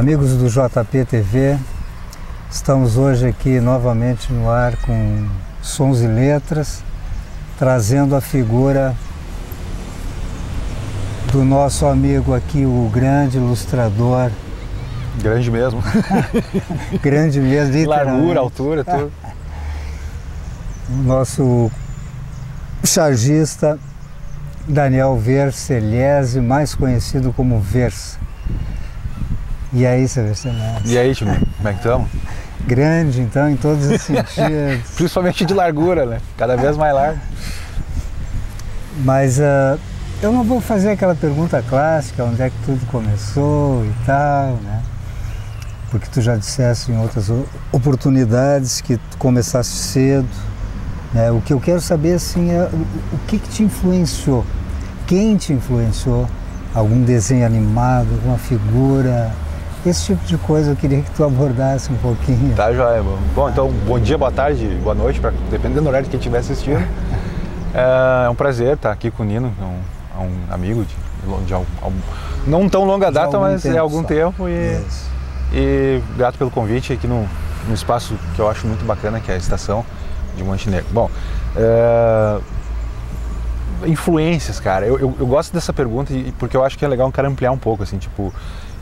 Amigos do JP TV, estamos hoje aqui novamente no ar com Sons e Letras, trazendo a figura do nosso amigo aqui, o grande ilustrador. Grande mesmo. Grande mesmo, largura, altura, tudo. Nosso chargista Daniel Vercellese, mais conhecido como Versa. E aí, seu Vercellese? E aí, time, como é que estamos? Grande, então, em todos os sentidos. Principalmente de largura, né? Cada vez mais largo. Mas eu não vou fazer aquela pergunta clássica, onde é que tudo começou e tal, né? Porque tu já disseste em outras oportunidades que tu começaste cedo, né? O que eu quero saber, assim, é o que te influenciou? Quem te influenciou? Algum desenho animado, alguma figura? Esse tipo de coisa eu queria que tu abordasse um pouquinho. Tá, joia. Bom, então, bom dia, boa tarde, boa noite, dependendo do horário de quem estiver assistindo. É um prazer estar aqui com o Nino, um amigo de não tão longa data, mas é algum tempo. E grato pelo convite aqui no espaço que eu acho muito bacana, que é a Estação de Montenegro. Bom, influências, cara, eu gosto dessa pergunta porque eu acho que é legal um cara ampliar um pouco, assim, tipo,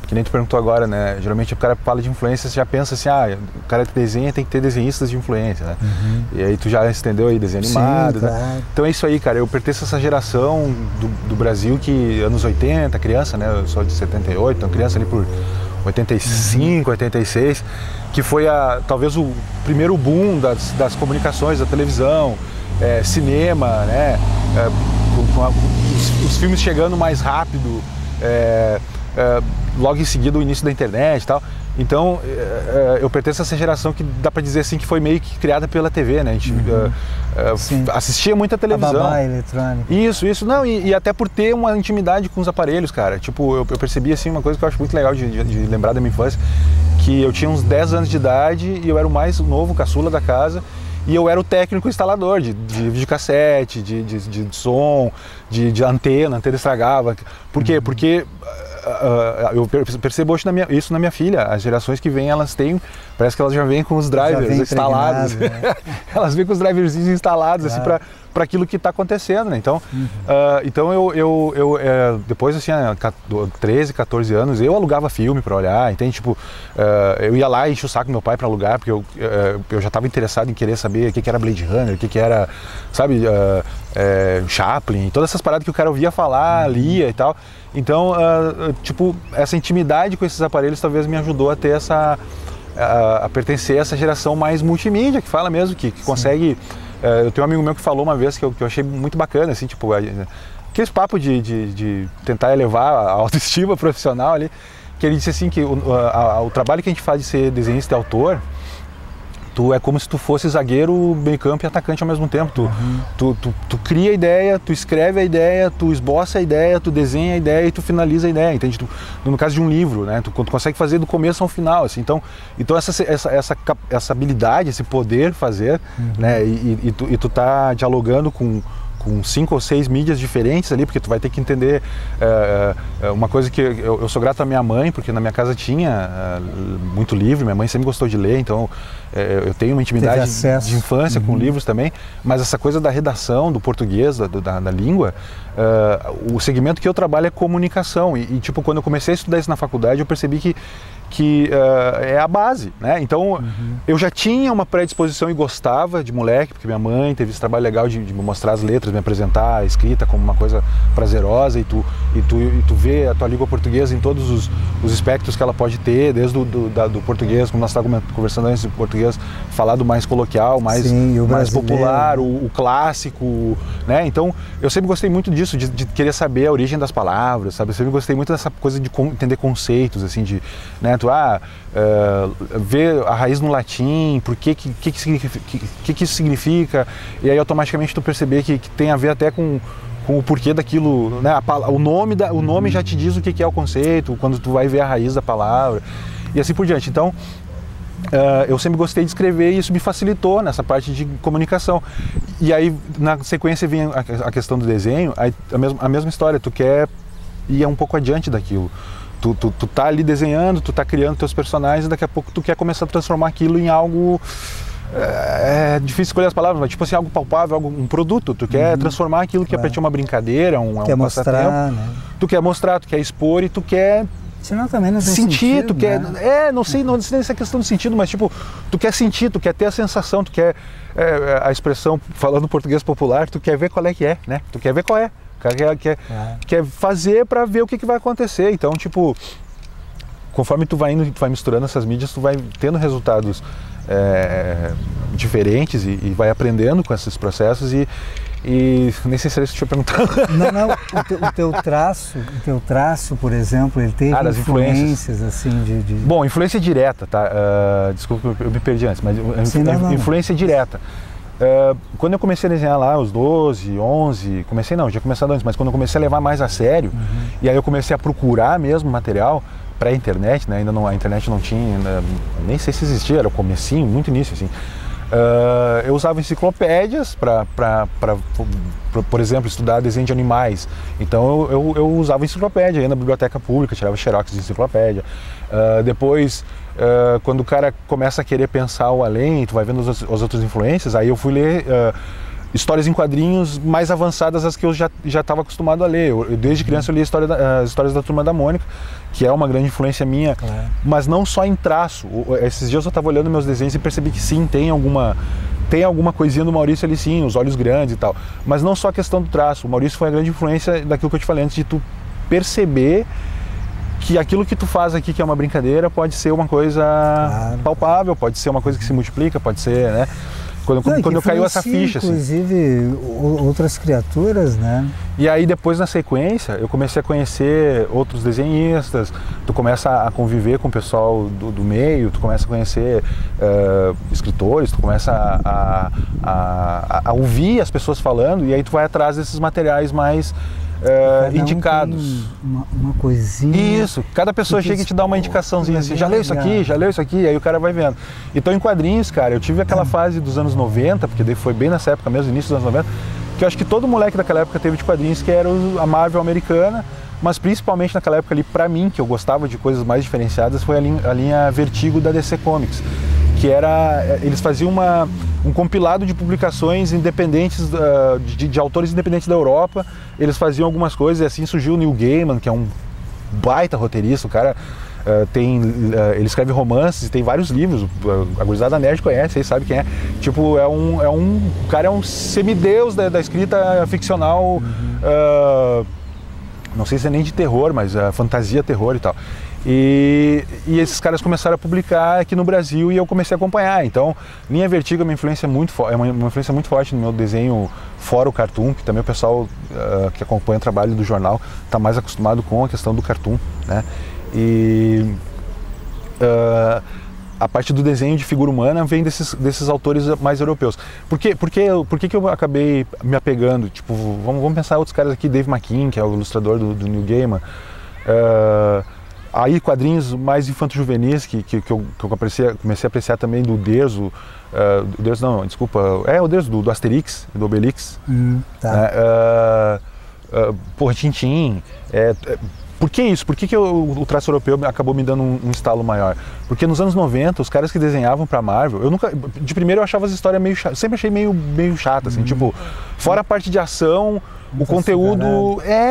que nem tu perguntou agora, né? Geralmente o cara fala de influência, você já pensa assim, o cara que desenha tem que ter desenhistas de influência, né? Uhum. E aí tu já entendeu aí, desenho animado, sim, né? Então é isso aí, cara, eu pertenço a essa geração do Brasil que, anos 80, criança, né? Eu sou de 78, então criança ali por 85, 86, que foi talvez o primeiro boom das comunicações, da televisão, cinema, né? Os filmes chegando mais rápido, logo em seguida o início da internet e tal. Então eu pertenço a essa geração que dá pra dizer assim que foi meio que criada pela TV, né? A gente assistia muita televisão. A babá eletrônica. Isso. Não, e até por ter uma intimidade com os aparelhos, cara. Tipo, eu percebi assim uma coisa que eu acho muito legal de lembrar da minha infância, que eu tinha uns 10 anos de idade e eu era o mais novo, caçula da casa. E eu era o técnico instalador de videocassete, de som, de antena estragava. Por quê? Porque eu percebo hoje isso na minha filha. As gerações que vêm, elas têm, parece que elas já vêm com os drivers instalados. Né? Elas vêm com os driverzinhos instalados, claro, assim, para aquilo que está acontecendo, né? Então, então eu depois, assim, 13, 14 anos, eu alugava filme para olhar, entende? Tipo, eu ia lá e enchi o saco do meu pai para alugar, porque eu já estava interessado em querer saber o que era Blade Runner, o que era, sabe, Chaplin, todas essas paradas que o cara ouvia falar, lia e tal. Então, tipo, essa intimidade com esses aparelhos talvez me ajudou a ter a pertencer a essa geração mais multimídia, que fala mesmo, que consegue... eu tenho um amigo meu que falou uma vez que eu achei muito bacana, assim, tipo, aqueles papos de tentar elevar a autoestima profissional ali, que ele disse assim que o trabalho que a gente faz de ser desenhista e autor, tu é como se tu fosse zagueiro, meio-campo e atacante ao mesmo tempo. Tu cria a ideia, tu escreve a ideia, tu esboça a ideia, tu desenha a ideia e tu finaliza a ideia, entende? No caso de um livro, né? Tu consegue fazer do começo ao final, assim. Então essa habilidade, esse poder fazer, né? E tu tá dialogando com 5 ou 6 mídias diferentes ali, porque tu vai ter que entender uma coisa que eu sou grato à minha mãe, porque na minha casa tinha muito livro, minha mãe sempre gostou de ler, então eu tenho uma intimidade de infância com livros também, mas essa coisa da redação, do português, da língua, o segmento que eu trabalho é comunicação, e tipo, quando eu comecei a estudar isso na faculdade, eu percebi que é a base, né? Então eu já tinha uma predisposição e gostava de moleque, porque minha mãe teve esse trabalho legal de me mostrar as letras, me apresentar a escrita como uma coisa prazerosa, e tu vê a tua língua portuguesa em todos os espectros que ela pode ter, desde do português, como nós estávamos conversando antes, do português falado mais coloquial, mais popular, o clássico, né? Então eu sempre gostei muito disso, de querer saber a origem das palavras, sabe? Eu sempre gostei muito dessa coisa de entender conceitos, assim, né? Ver a raiz no latim, por que isso significa, e aí automaticamente tu perceber que tem a ver até com o porquê daquilo, né? O nome já te diz o que é o conceito, quando tu vai ver a raiz da palavra, e assim por diante. Então, eu sempre gostei de escrever e isso me facilitou nessa parte de comunicação. E aí, na sequência, vem a questão do desenho, aí a mesma história, tu quer ir um pouco adiante daquilo. Tu tá ali desenhando, tu tá criando teus personagens, e daqui a pouco tu quer começar a transformar aquilo em algo... É difícil escolher as palavras, mas tipo assim, algo palpável, um produto. Tu quer transformar aquilo que é pra ti uma brincadeira, quer um mostrar, passatempo. né? Tu quer mostrar, tu quer expor e tu quer senão também não tem sentir, sentido, tu quer... né? não sei se é questão de sentido, mas tipo, tu quer sentir, tu quer ter a sensação, tu quer... a expressão, falando português popular, tu quer ver qual é que é, né? Tu quer ver qual é. O cara quer fazer pra ver o que vai acontecer. Então, tipo, conforme tu vai indo, tu vai misturando essas mídias, tu vai tendo resultados diferentes e vai aprendendo com esses processos e nem sei se era isso que eu tinha perguntado. Não, o teu traço, por exemplo, ele teve influências assim de... Bom, influência direta, tá? Desculpa, eu me perdi antes, mas influência direta. Quando eu comecei a desenhar lá, aos 12, 11, já começado antes, mas quando eu comecei a levar mais a sério, e aí eu comecei a procurar mesmo material pré-internet, né? Ainda não, a internet não tinha, nem sei se existia, era o comecinho, muito início, assim. Eu usava enciclopédias para, por exemplo, estudar desenho de animais. Então eu usava enciclopédia, ia na biblioteca pública, tirava xerox de enciclopédia. Depois, quando o cara começa a querer pensar o além, tu vai vendo as outras influências, aí eu fui ler histórias em quadrinhos mais avançadas, as que eu já estava acostumado a ler. Desde criança eu li as histórias da Turma da Mônica, que é uma grande influência minha, mas não só em traço. Esses dias eu estava olhando meus desenhos e percebi que sim, tem alguma coisinha do Maurício ali sim, os olhos grandes e tal. Mas não só a questão do traço. O Maurício foi a grande influência daquilo que eu te falei antes, de tu perceber que aquilo que tu faz aqui, que é uma brincadeira, pode ser uma coisa palpável, pode ser uma coisa que se multiplica, pode ser, né? Quando eu caiu essa ficha, inclusive, outras criaturas, né? E aí depois, na sequência, eu comecei a conhecer outros desenhistas, tu começa a conviver com o pessoal do meio, tu começa a conhecer escritores, tu começa a ouvir as pessoas falando, e aí tu vai atrás desses materiais mais indicados. Uma coisinha. Isso, cada pessoa chega e te dá uma indicaçãozinha assim, já leu isso aqui, aí o cara vai vendo. Então em quadrinhos, cara, eu tive aquela fase dos anos 90, porque daí foi bem nessa época mesmo, início dos anos 90, que eu acho que todo moleque daquela época teve de quadrinhos, que era a Marvel americana, mas principalmente naquela época ali, pra mim, que eu gostava de coisas mais diferenciadas, foi a linha Vertigo da DC Comics, que eles faziam um compilado de publicações independentes, de autores independentes da Europa. Eles faziam algumas coisas e assim surgiu o Neil Gaiman, que é um baita roteirista. O cara ele escreve romances e tem vários livros. A gurizada nerd conhece, aí sabe quem é. Tipo, o cara é um semideus da escrita ficcional, não sei se é nem de terror, mas fantasia, terror e tal. E esses caras começaram a publicar aqui no Brasil e eu comecei a acompanhar. Então, linha Vertigo é uma influência muito forte no meu desenho, fora o cartoon, que também o pessoal que acompanha o trabalho do jornal está mais acostumado com a questão do cartoon, né? E a parte do desenho de figura humana vem desses autores mais europeus. Por que eu acabei me apegando? Tipo, vamos pensar outros caras aqui, Dave McKean, que é o ilustrador do Neil Gaiman. Aí quadrinhos mais infanto-juvenis que eu comecei a apreciar também, do Derzo, o Derzo do Asterix, do Obelix, porra, Tintin. Por que isso? Por que o traço europeu acabou me dando um estalo maior? Porque nos anos 90, os caras que desenhavam pra Marvel, de primeiro eu achava as histórias meio chatas, sempre achei meio chata, assim, tipo, fora a parte de ação, o conteúdo,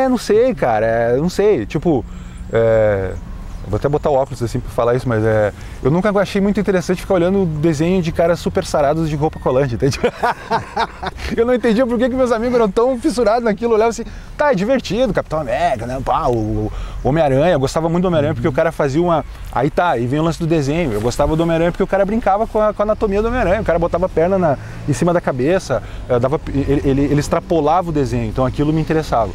não sei, cara, não sei, tipo, vou até botar o óculos assim pra falar isso, mas eu nunca achei muito interessante ficar olhando o desenho de caras super sarados de roupa colante, entende? Eu não entendia por que meus amigos eram tão fissurados naquilo, olhavam assim, tá, é divertido, Capitão América, né? Pá, o Homem-Aranha, eu gostava muito do Homem-Aranha porque o cara fazia aí vem o lance do desenho, eu gostava do Homem-Aranha porque o cara brincava com a anatomia do Homem-Aranha, o cara botava a perna em cima da cabeça, ele extrapolava o desenho, então aquilo me interessava.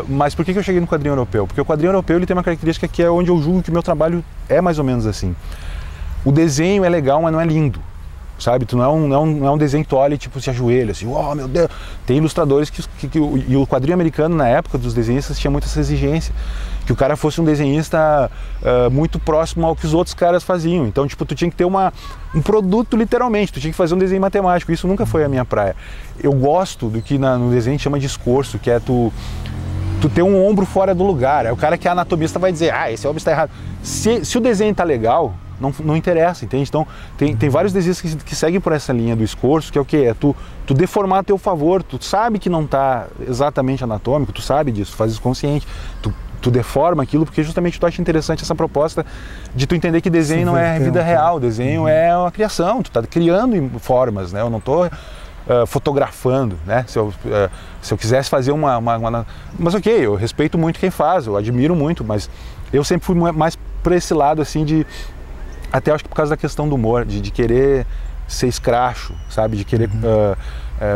Mas por que eu cheguei no quadrinho europeu? Porque o quadrinho europeu ele tem uma característica que é onde eu julgo que o meu trabalho é mais ou menos assim. O desenho é legal, mas não é lindo, sabe? Não é um desenho que tu olha e tipo, se ajoelha, assim, oh meu Deus. Tem ilustradores e o quadrinho americano na época dos desenhistas tinha muito essa exigência, que o cara fosse um desenhista muito próximo ao que os outros caras faziam. Então, tipo, tu tinha que ter um produto literalmente, tu tinha que fazer um desenho matemático. Isso nunca foi a minha praia. Eu gosto do que no desenho chama de escorço, que é tu tu ter um ombro fora do lugar. Aí o cara que é anatomista vai dizer, esse ombro está errado. Se o desenho tá legal, não interessa, entende? Então, tem vários desenhos que seguem por essa linha do esforço, que é o quê? É tu deformar a teu favor, tu sabe que não tá exatamente anatômico, tu sabe disso, tu faz isso consciente, tu deforma aquilo porque justamente tu acha interessante essa proposta de tu entender que desenho não é vida real, desenho é uma criação, tu tá criando formas, né? Eu não tô fotografando, né? Se eu quisesse fazer Mas ok, eu respeito muito quem faz, eu admiro muito, mas eu sempre fui mais por esse lado, assim, até acho que por causa da questão do humor, de querer ser escracho, sabe? De querer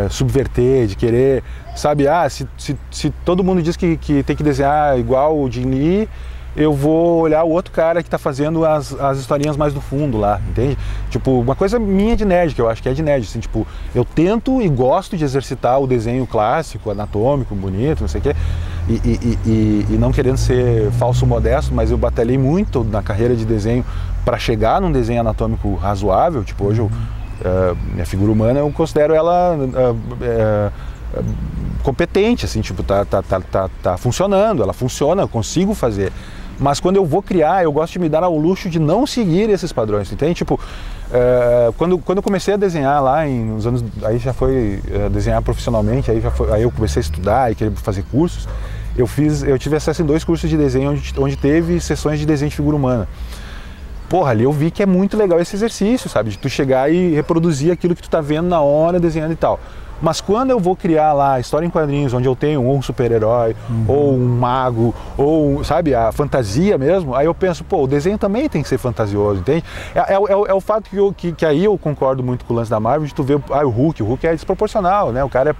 subverter, de querer, sabe? Se todo mundo diz que tem que desenhar igual o Jim Lee, eu vou olhar o outro cara que está fazendo as historinhas mais do fundo lá, entende? Tipo, uma coisa minha de nerd, que eu acho que é de nerd, assim, tipo, eu tento e gosto de exercitar o desenho clássico, anatômico, bonito, não sei o quê, e não querendo ser falso modesto, mas eu batalhei muito na carreira de desenho para chegar num desenho anatômico razoável. Tipo, hoje minha figura humana, eu considero ela competente, assim, tipo, tá funcionando, ela funciona, eu consigo fazer. Mas quando eu vou criar, eu gosto de me dar ao luxo de não seguir esses padrões, entende? Tipo, quando eu comecei a desenhar lá nos anos, aí já foi desenhar profissionalmente, aí eu comecei a estudar e querer fazer cursos. Eu tive acesso em 2 cursos de desenho onde teve sessões de desenho de figura humana. Porra, ali eu vi que é muito legal esse exercício, sabe? De tu chegar e reproduzir aquilo que tu tá vendo na hora, desenhando e tal. Mas quando eu vou criar lá história em quadrinhos, onde eu tenho ou um super-herói, ou um mago, ou, sabe, a fantasia mesmo, aí eu penso, o desenho também tem que ser fantasioso, entende? É o fato que aí eu concordo muito com o lance da Marvel, de tu ver, o Hulk é desproporcional, né? O cara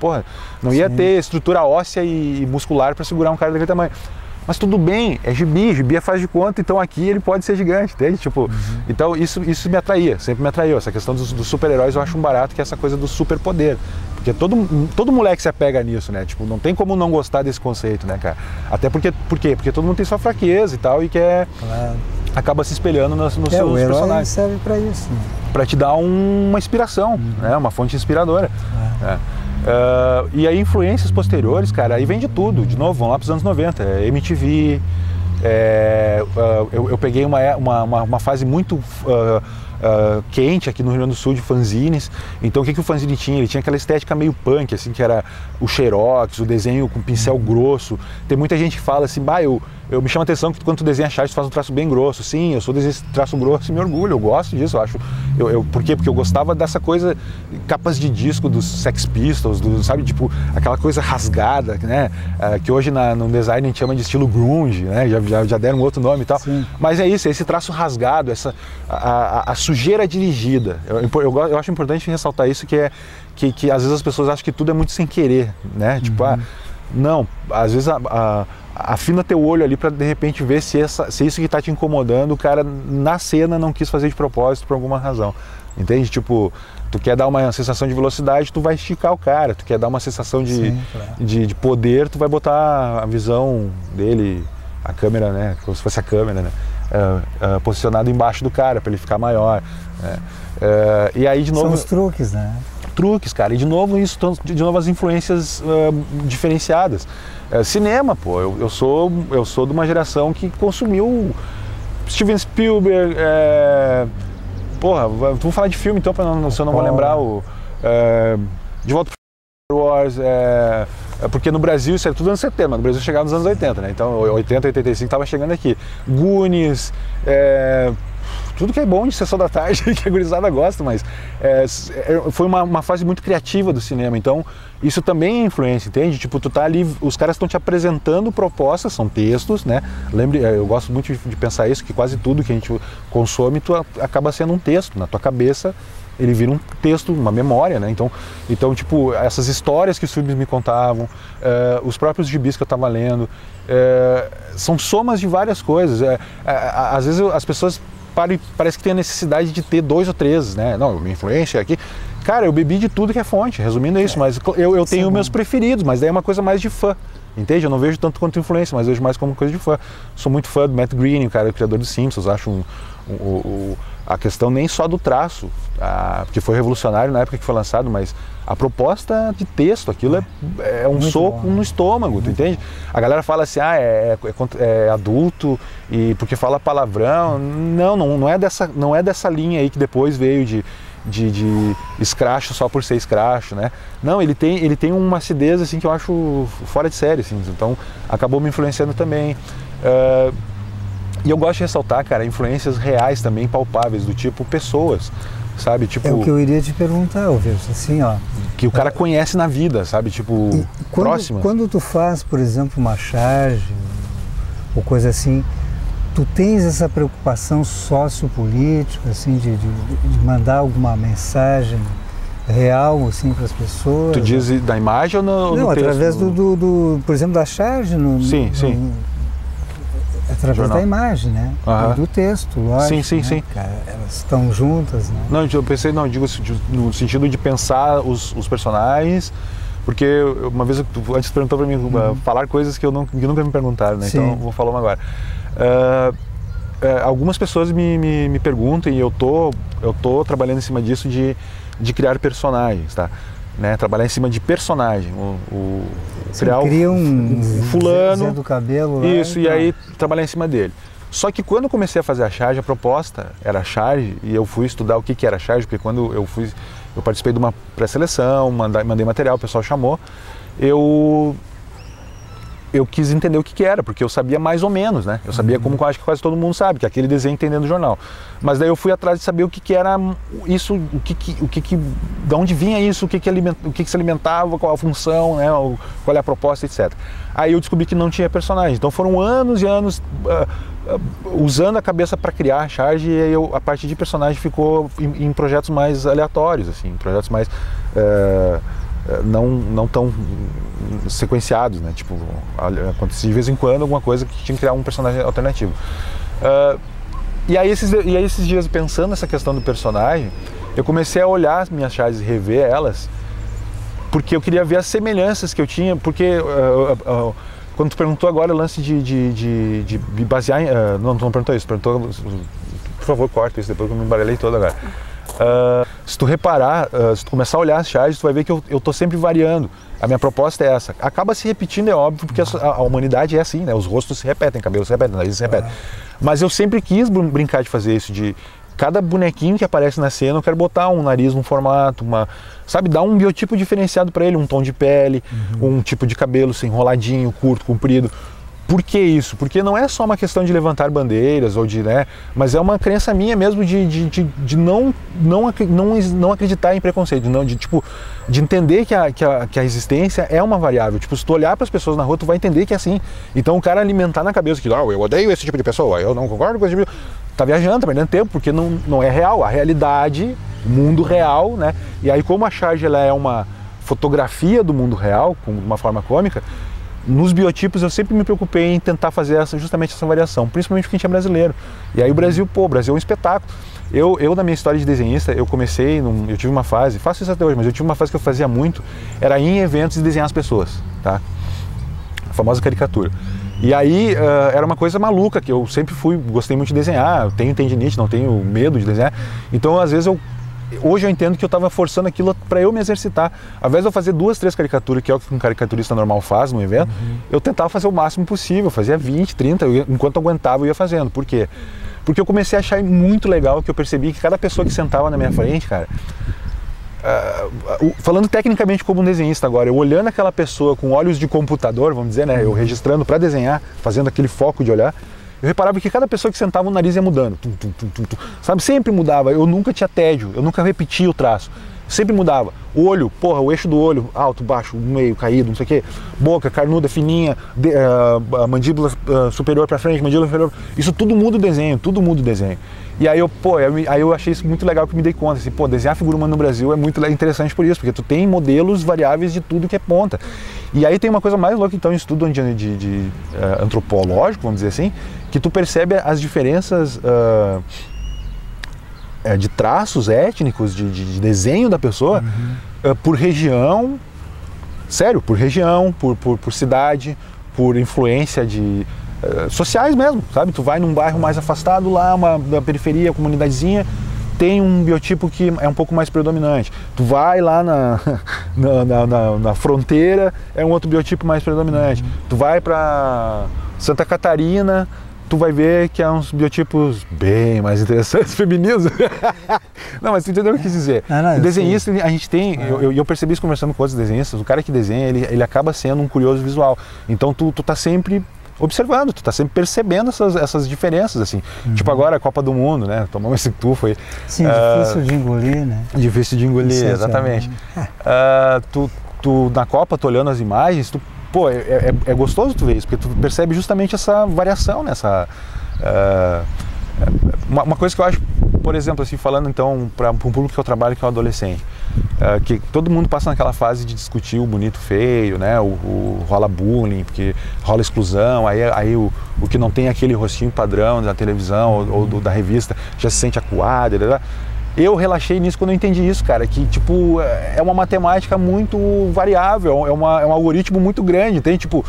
não ia ter estrutura óssea e muscular para segurar um cara daquele tamanho. Mas tudo bem, é gibi é faz de conta, então aqui ele pode ser gigante, entende? Tipo, então isso me atraía, sempre me atraiu. Essa questão dos super-heróis eu acho um barato, que é essa coisa do superpoder. Porque todo moleque se apega nisso, né? Tipo, não tem como não gostar desse conceito, né, cara? Até porque todo mundo tem sua fraqueza e tal, e acaba se espelhando nos seus personagens. Serve para isso, né? Para te dar uma inspiração, né? Uma fonte inspiradora. E aí influências posteriores, cara, aí vem de tudo. De novo, vamos lá para os anos 90, MTV. Eu peguei uma fase muito quente aqui no Rio Grande do Sul de fanzines. Então o que o fanzine tinha? Ele tinha aquela estética meio punk, assim, que era o xerox, o desenho com pincel grosso. Tem muita gente que fala assim, eu me chama a atenção que quando tu desenha charge, tu faz um traço bem grosso. Sim, eu sou desse traço grosso e me orgulho, eu gosto disso, eu acho. Por quê? Porque eu gostava dessa coisa, capas de disco dos Sex Pistols, sabe, tipo, aquela coisa rasgada, né? Que hoje no design a gente chama de estilo grunge, né? Já deram um outro nome e tal. Sim. Mas é isso, é esse traço rasgado, a sujeira dirigida. Eu acho importante ressaltar isso, que às vezes as pessoas acham que tudo é muito sem querer, né? Tipo, não, às vezes afina teu olho ali para de repente ver se isso que está te incomodando, o cara na cena não quis fazer de propósito por alguma razão, entende? Tipo, tu quer dar uma sensação de velocidade, tu vai esticar o cara, tu quer dar uma sensação de poder, tu vai botar a visão dele, a câmera, né, como se fosse a câmera, né, posicionado embaixo do cara para ele ficar maior, né? E aí de novo são os truques, né? Truques, cara, e de novo as influências diferenciadas. Cinema, eu sou de uma geração que consumiu Steven Spielberg, vamos falar de filme então, se eu não vou lembrar De Volta para Star Wars, porque no Brasil isso é tudo anos 70, mas no Brasil chegava nos anos 80, né? Então 80, 85 estava chegando aqui. Goonies, tudo que é bom de sessão da tarde, que a gurizada gosta, mas foi uma fase muito criativa do cinema, então isso também é influência, entende? Tipo, tu tá ali, os caras estão te apresentando propostas, são textos, né? Eu gosto muito de pensar isso, que quase tudo que a gente consome, acaba sendo um texto, na tua cabeça ele vira um texto, uma memória, né? Então tipo, essas histórias que os filmes me contavam, os próprios gibis que eu estava lendo, são somas de várias coisas. Às vezes as pessoas parece que tem a necessidade de ter 2 ou 3, né? Não, minha influência aqui. Cara, eu bebi de tudo que é fonte, resumindo isso, mas eu tenho meus preferidos, mas daí é uma coisa mais de fã, entende? Eu não vejo tanto quanto influência, mas vejo mais como coisa de fã. Sou muito fã do Matt Groening, o cara, o criador dos Simpsons, acho a questão nem só do traço, que foi revolucionário na época que foi lançado, mas a proposta de texto, aquilo é um muito soco bom, no estômago, tu entende? A galera fala assim, é adulto e porque fala palavrão. Não é dessa linha aí que depois veio de escracho só por ser escracho, né? Não, ele tem uma acidez assim que eu acho fora de série, assim, então acabou me influenciando também. E eu gosto de ressaltar, cara, influências reais também, palpáveis, do tipo pessoas, sabe? Tipo, é o que eu iria te perguntar, Wilson, assim, ó. Que o cara conhece na vida, sabe? Tipo, próxima. Quando tu faz, por exemplo, uma charge ou coisa assim, tu tens essa preocupação sociopolítica, assim, de mandar alguma mensagem real, assim, para as pessoas? Tu diz da imagem ou no Não, texto? através por exemplo, da charge. Sim. Através da imagem, né? E do texto, lógico. Sim. Cara, elas estão juntas, né? Não, eu pensei, digo no sentido de pensar os personagens, porque uma vez, antes tu perguntou para mim falar coisas que nunca me perguntaram, né? Então eu vou falar uma agora. Algumas pessoas me perguntam, e eu tô trabalhando em cima disso, de criar personagens, tá? Né, trabalhar em cima de personagem, criar cria um fulano Zé do cabelo lá, isso, e aí trabalhar em cima dele. Só que quando eu comecei a fazer a charge, a proposta era a charge, e eu fui estudar o que era a charge, porque quando eu participei de uma pré-seleção, mandei material, o pessoal chamou, eu quis entender o que era, porque eu sabia mais ou menos, né? Eu sabia como eu acho que quase todo mundo sabe, que é aquele desenho que tem dentro do jornal. Mas daí eu fui atrás de saber o que era isso, de onde vinha isso, o que se alimentava, qual a função, né? Qual é a proposta, etc. Aí eu descobri que não tinha personagem. Então foram anos e anos usando a cabeça para criar a charge, e aí a parte de personagem ficou em projetos mais aleatórios, assim, projetos mais não tão sequenciados, né? Tipo, acontecia de vez em quando alguma coisa que tinha que criar um personagem alternativo. E aí esses dias, pensando nessa questão do personagem, eu comecei a olhar as minhas charges e rever elas, porque eu queria ver as semelhanças que eu tinha, porque quando tu perguntou agora o lance de basear em... não perguntou isso, perguntou... Por favor, corta isso, depois que eu me embaralhei todo agora. Se tu reparar, se tu começar a olhar as charges, tu vai ver que eu tô sempre variando. A minha proposta é essa. Acaba se repetindo, é óbvio, porque a humanidade é assim, né? Os rostos se repetem, cabelos se repetem, nariz se repete. Mas eu sempre quis brincar de fazer isso, de cada bonequinho que aparece na cena, eu quero botar um nariz num formato, sabe, dar um biotipo diferenciado para ele, um tom de pele, um tipo de cabelo assim, enroladinho, curto, comprido. Por que isso? Porque não é só uma questão de levantar bandeiras, ou né, mas é uma crença minha mesmo de não acreditar em preconceito, de entender que a existência é uma variável. Tipo, se tu olhar para as pessoas na rua, tu vai entender que é assim. Então o cara alimentar na cabeça que eu odeio esse tipo de pessoa, eu não concordo com esse tipo de... Tá viajando, tá perdendo tempo, porque não é real. A realidade, o mundo real, né? E aí, como a charge ela é uma fotografia do mundo real, com uma forma cômica, nos biotipos eu sempre me preocupei em tentar fazer justamente essa variação, principalmente porque a gente é brasileiro. E aí o Brasil é um espetáculo. Eu na minha história de desenhista, eu tive uma fase, faço isso até hoje, mas eu tive uma fase que eu fazia muito, era ir em eventos e desenhar as pessoas, tá? A famosa caricatura. E aí era uma coisa maluca, que eu sempre gostei muito de desenhar, eu tenho tendinite, não tenho medo de desenhar, então às vezes hoje eu entendo que eu estava forçando aquilo para eu me exercitar. Ao invés de eu fazer 2, 3 caricaturas, que é o que um caricaturista normal faz no evento, eu tentava fazer o máximo possível, fazia 20, 30, enquanto eu aguentava eu ia fazendo. Por quê? Porque eu comecei a achar muito legal que eu percebi que cada pessoa que sentava na minha frente, cara, falando tecnicamente como um desenhista agora, eu olhando aquela pessoa com olhos de computador, vamos dizer, né, eu registrando para desenhar, fazendo aquele foco de olhar, eu reparava que cada pessoa que sentava o nariz ia mudando, sabe, sempre mudava, eu nunca tinha tédio, eu nunca repetia o traço, sempre mudava. Olho, o eixo do olho, alto, baixo, meio, caído, não sei o quê, boca, carnuda, fininha, a mandíbula superior para frente, mandíbula inferior, isso tudo muda o desenho, E aí eu achei isso muito legal, que me dei conta, assim, desenhar figura humana no Brasil é muito interessante por isso, porque tu tem modelos variáveis de tudo que é ponta. E aí tem uma coisa mais louca, então, em estudo antropológico, vamos dizer assim, que tu percebe as diferenças de traços étnicos, de desenho da pessoa, por região, sério, por região, por cidade, por influência de sociais mesmo, sabe? Tu vai num bairro mais afastado lá, da periferia, comunidadezinha, tem um biotipo que é um pouco mais predominante. Tu vai lá na fronteira, é um outro biotipo mais predominante. Tu vai para Santa Catarina, tu vai ver que há uns biotipos bem mais interessantes, femininos. Não, mas tu entendeu o que eu quis dizer? O desenhista, a gente tem, eu percebi isso conversando com outros desenhistas, o cara que desenha, ele acaba sendo um curioso visual. Então tu tá sempre observando, tu tá sempre percebendo essas diferenças, assim. Tipo agora a Copa do Mundo, né? Tomamos esse tu, foi... Sim, difícil de engolir, né? Difícil de engolir, exatamente. Tu na Copa, tu olhando as imagens, pô, é gostoso tu ver isso, porque tu percebe justamente essa variação, né? Uma coisa que eu acho, por exemplo, assim, falando então para um público que eu trabalho, que é o adolescente, que todo mundo passa naquela fase de discutir o bonito feio, né? Rola bullying, porque rola exclusão, aí o que não tem aquele rostinho padrão da televisão ou da revista já se sente acuado, etc. Eu relaxei nisso quando eu entendi isso, cara, que tipo, é uma matemática muito variável, é um algoritmo muito grande, tem tipo...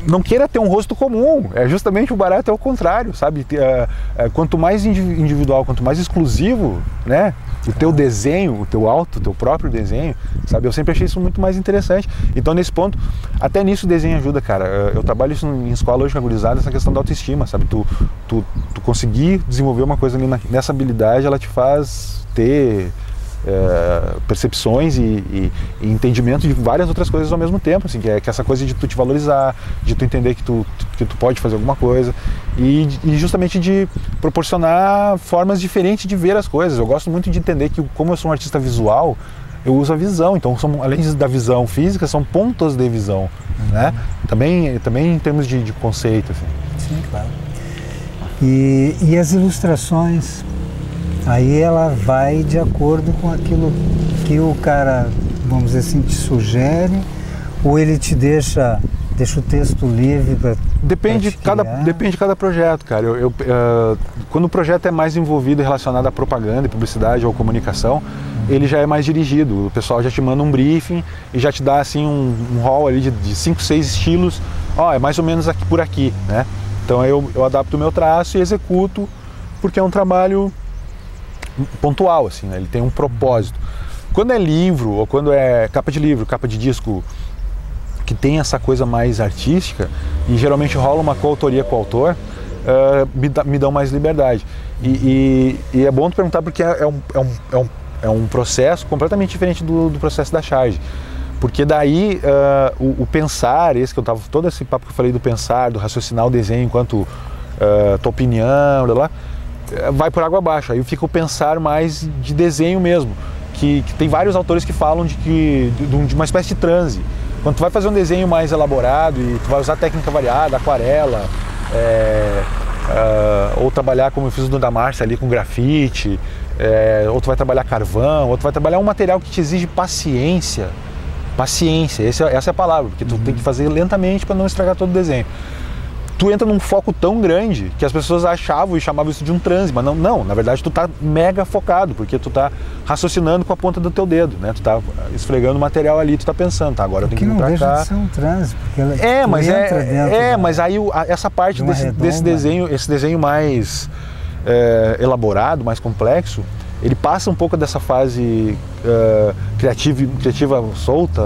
Não queira ter um rosto comum, justamente o barato é o contrário, sabe? Quanto mais individual, quanto mais exclusivo, né? O teu desenho, o teu próprio desenho, sabe? Eu sempre achei isso muito mais interessante. Então, nesse ponto, até nisso o desenho ajuda, cara. Eu trabalho isso em escola hoje com a gurizada, essa questão da autoestima, sabe? Tu conseguir desenvolver uma coisa ali nessa habilidade, ela te faz ter... percepções e entendimento de várias outras coisas ao mesmo tempo, assim, que é essa coisa de tu te valorizar, de tu entender que tu pode fazer alguma coisa e justamente de proporcionar formas diferentes de ver as coisas. Eu gosto muito de entender que, como eu sou um artista visual, eu uso a visão, então além da visão física, são pontos de visão, né? Também em termos de conceito, assim. Sim, claro. E as ilustrações? Aí ela vai de acordo com aquilo que o cara, vamos dizer assim, te sugere, ou ele te deixa o texto livre para... Depende de cada projeto, cara. Quando o projeto é mais envolvido e relacionado à propaganda, publicidade ou comunicação, ele já é mais dirigido. O pessoal já te manda um briefing e já te dá assim um hall ali de 5, 6 estilos. É mais ou menos aqui por aqui, né? Então eu adapto o meu traço e executo, porque é um trabalho pontual, assim, né? Ele tem um propósito. Quando é livro, ou quando é capa de livro, capa de disco, que tem essa coisa mais artística, e geralmente rola uma coautoria com o autor, me dão mais liberdade. E é bom tu perguntar, porque é um processo completamente diferente do processo da charge. Porque daí o pensar, todo esse papo que eu falei do pensar, do raciocinar o desenho enquanto tua opinião, blá, blá, vai por água abaixo. Aí fica o pensar mais de desenho mesmo, que tem vários autores que falam de uma espécie de transe. Quando tu vai fazer um desenho mais elaborado e tu vai usar técnica variada, aquarela, ou trabalhar como eu fiz no da Márcia ali com grafite, ou tu vai trabalhar carvão, ou tu vai trabalhar um material que te exige paciência. Paciência, essa é a palavra, porque tu tem que fazer lentamente para não estragar todo o desenho. Tu entra num foco tão grande que as pessoas achavam e chamavam isso de um transe, mas não, na verdade tu tá mega focado, porque tu tá raciocinando com a ponta do teu dedo, né? Tu tá esfregando o material ali, tu tá pensando, tá, agora eu tenho que ir pra cá. Não deixa de ser um transe, porque ela mas aí essa parte desse desenho, esse desenho mais elaborado, mais complexo, ele passa um pouco dessa fase criativa solta,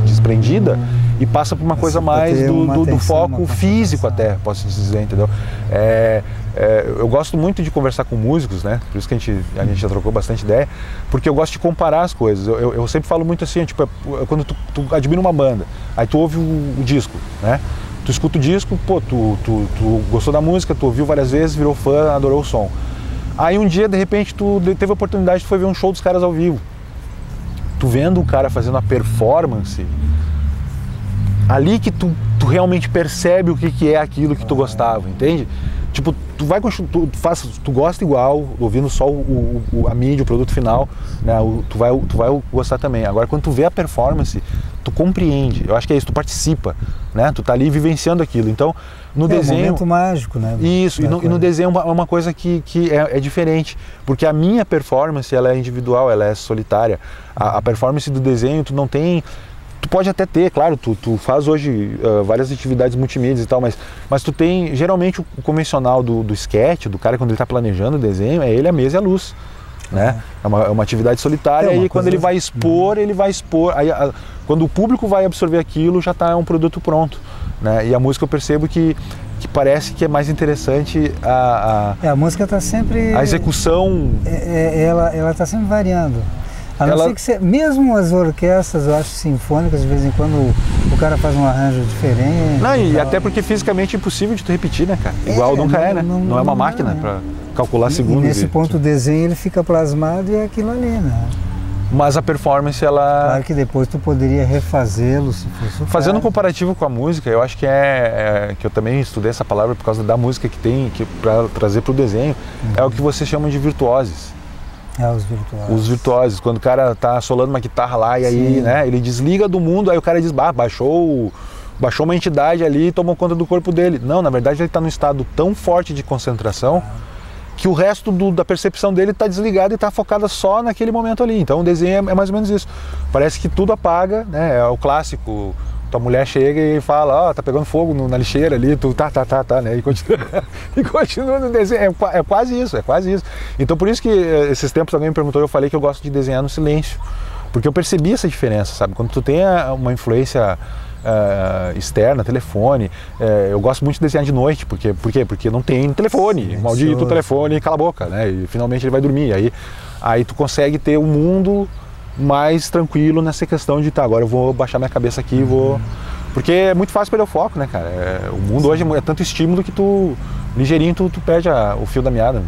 desprendida, e passa por uma coisa mais do foco físico até, posso dizer, entendeu? Eu gosto muito de conversar com músicos, né? Por isso que a gente já trocou bastante ideia, porque eu gosto de comparar as coisas. Eu sempre falo muito assim, tipo, quando tu admira uma banda, aí tu ouve o disco, né? Tu escuta o disco, pô, tu gostou da música, tu ouviu várias vezes, virou fã, adorou o som. Aí um dia, de repente, tu teve a oportunidade de ver um show dos caras ao vivo. Tu vendo o cara fazendo a performance, ali que tu realmente percebe o que é aquilo que tu gostava, entende? Tipo, tu gosta igual, ouvindo só a mídia, o produto final, né? Tu vai gostar também. Agora, quando tu vê a performance, tu compreende. Eu acho que é isso, tu participa, né? Tu tá ali vivenciando aquilo. Então, no desenho... É um momento mágico, né? Isso, e no desenho é uma coisa que é diferente, porque a minha performance, ela é individual, ela é solitária. A performance do desenho, tu não tem... Tu pode até ter, claro, tu faz hoje várias atividades multimídia e tal, mas tu tem, geralmente o convencional do sketch, do cara quando ele está planejando o desenho, é ele, a mesa e a luz, né? É uma atividade solitária e quando ele vai expor, aí, quando o público vai absorver aquilo, já está um produto pronto, né? E a música eu percebo que parece que é mais interessante a música está sempre... A execução... Ela está sempre variando. A não ser que mesmo as orquestras, eu acho, sinfônicas, de vez em quando o cara faz um arranjo diferente. Não, e até porque fisicamente é impossível de tu repetir, né, cara? Igual nunca é, né? Não é uma máquina para calcular segundos. E nesse ponto o desenho ele fica plasmado e é aquilo ali, né? Mas a performance, ela... Claro que depois tu poderia refazê-lo, se fosse o Fazendo um comparativo com a música, eu acho que que eu também estudei essa palavra por causa da música que tem, para trazer para o desenho, é o que vocês chamam de virtuoses. Os virtuosos. Os virtuosos, quando o cara tá solando uma guitarra lá e aí, né, ele desliga do mundo, aí o cara diz, baixou uma entidade ali e tomou conta do corpo dele. Não, na verdade ele está num estado tão forte de concentração que o resto da percepção dele está desligado e está focada só naquele momento ali. Então o desenho é mais ou menos isso. Parece que tudo apaga, né, é o clássico. Tua mulher chega e fala, tá pegando fogo na lixeira ali, tu tá, né? E continua no desenho. É quase isso. Então por isso que esses tempos alguém me perguntou, eu falei que eu gosto de desenhar no silêncio. Porque eu percebi essa diferença, sabe? Quando tu tem uma influência externa, telefone, eu gosto muito de desenhar de noite, por quê? Porque não tem telefone, maldito telefone, cala a boca, né? E finalmente ele vai dormir. Aí tu consegue ter um mundo mais tranquilo nessa questão de, agora eu vou baixar minha cabeça aqui e vou... Porque é muito fácil perder o foco, né, cara? O mundo hoje é tanto estímulo que ligeirinho tu perde o fio da meada.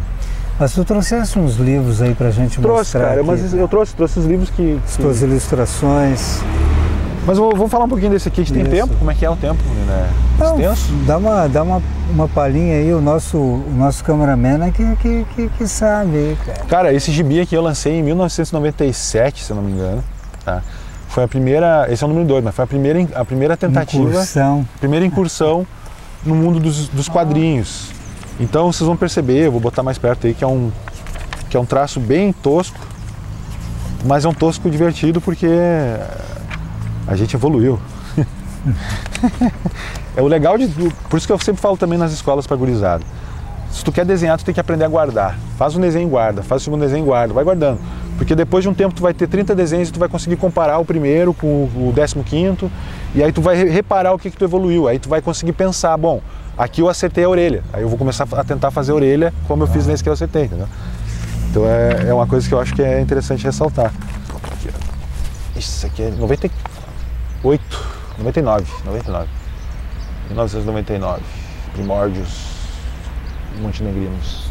Mas tu trouxeste uns livros aí pra gente mostrar. Cara, mas eu trouxe os livros que... As tuas ilustrações. Mas vamos falar um pouquinho desse aqui. A gente tem tempo? Como é que é o tempo, né? Extenso? Dá uma palhinha aí, o nosso cameraman é que sabe. Cara, esse gibi aqui eu lancei em 1997, se eu não me engano. Tá? Foi a primeira, esse é o número 2, mas foi a primeira tentativa. Primeira incursão no mundo dos quadrinhos. Então vocês vão perceber, eu vou botar mais perto aí, que é um traço bem tosco, mas é um tosco divertido porque a gente evoluiu. É o legal por isso que eu sempre falo também nas escolas para gurizada. Se tu quer desenhar, tu tem que aprender a guardar. Faz um desenho e guarda, faz o segundo desenho e guarda, vai guardando. Porque depois de um tempo tu vai ter 30 desenhos e tu vai conseguir comparar o primeiro com o 15º, e aí tu vai reparar o que tu evoluiu, aí tu vai conseguir pensar, bom, aqui eu acertei a orelha, aí eu vou começar a tentar fazer a orelha como eu fiz nesse que eu acertei, entendeu? Então é uma coisa que eu acho que é interessante ressaltar. Isso aqui é 1999, primórdios montenegrinos.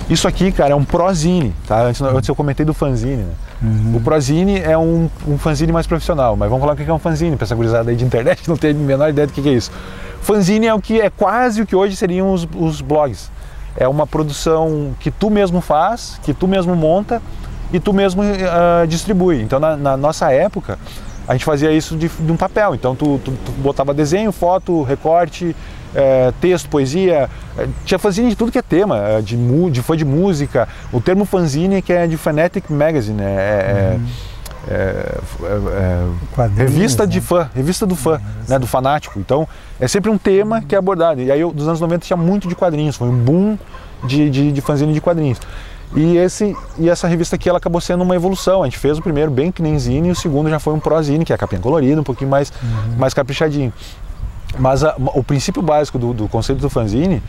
Isso aqui, cara, é um prozine, tá? Antes eu comentei do fanzine, né? O prozine é um fanzine mais profissional, mas vamos falar o que é um fanzine, pra essa gurizada aí de internet não tem a menor ideia do que é isso. Fanzine é quase o que hoje seriam os blogs. É uma produção que tu mesmo faz, que tu mesmo monta e tu mesmo distribui. Então na nossa época a gente fazia isso de um papel, então tu botava desenho, foto, recorte, texto, poesia, tinha fanzine de tudo que é tema, foi de música. O termo fanzine que é de Fanatic Magazine, revista de fã, revista do fã, né, do fanático. Então é sempre um tema que é abordado. E aí dos anos 90 tinha muito de quadrinhos, foi um boom de fanzine de quadrinhos. E essa revista aqui ela acabou sendo uma evolução. A gente fez o primeiro bem que nem zine e o segundo já foi um prozine, que é a capinha colorida, um pouquinho mais caprichadinho. Mas o princípio básico do conceito do fanzine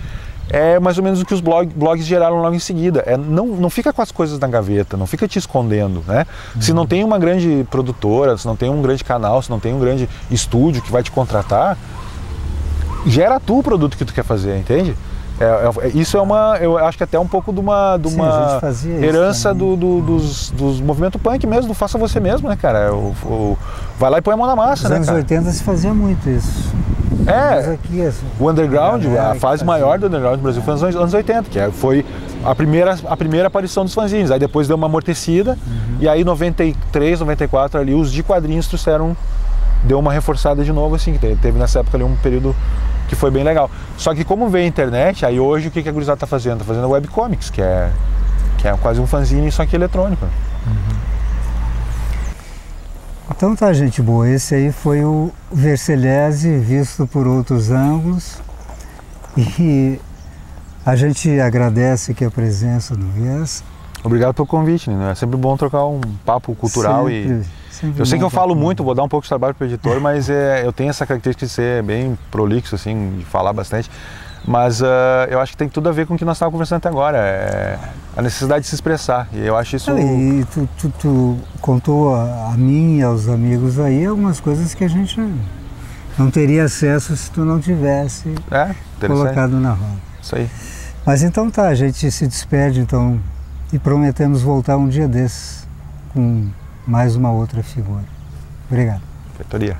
é mais ou menos o que os blogs geraram logo em seguida. Não fica com as coisas na gaveta, não fica te escondendo, né? Se não tem uma grande produtora, se não tem um grande canal, se não tem um grande estúdio que vai te contratar, gera tu o produto que tu quer fazer, entende? Isso eu acho que até um pouco de uma herança dos movimentos punk mesmo, do faça você mesmo, né, cara? Vai lá e põe a mão na massa, né, cara? Nos anos 80 se fazia muito isso. Aqui, o underground, a fase maior do underground do Brasil foi nos anos 80, que foi a primeira aparição dos fanzines. Aí depois deu uma amortecida, e aí 93, 94 ali os de quadrinhos trouxeram deu uma reforçada de novo, assim, que teve nessa época ali um período que foi bem legal. Só que como veio a internet, aí hoje o que a gurizada tá fazendo? Tá fazendo webcomics, que é quase um fanzine, só que eletrônico. Uhum. Então tá, gente boa, esse aí foi o Vercelhese visto por outros ângulos, e a gente agradece aqui a presença do Vers. Obrigado pelo convite, né? É sempre bom trocar um papo cultural. Sempre eu sei que eu falo muito, vou dar um pouco de trabalho para o editor, mas eu tenho essa característica de ser bem prolixo, assim, de falar bastante. Mas eu acho que tem tudo a ver com o que nós estávamos conversando até agora, a necessidade de se expressar. E eu acho isso... E tu contou a mim e aos amigos aí algumas coisas que a gente não teria acesso se tu não tivesse colocado na roda. Isso aí. Mas então tá, a gente se despede então e prometemos voltar um dia desses com mais uma outra figura. Obrigado. Feitoria.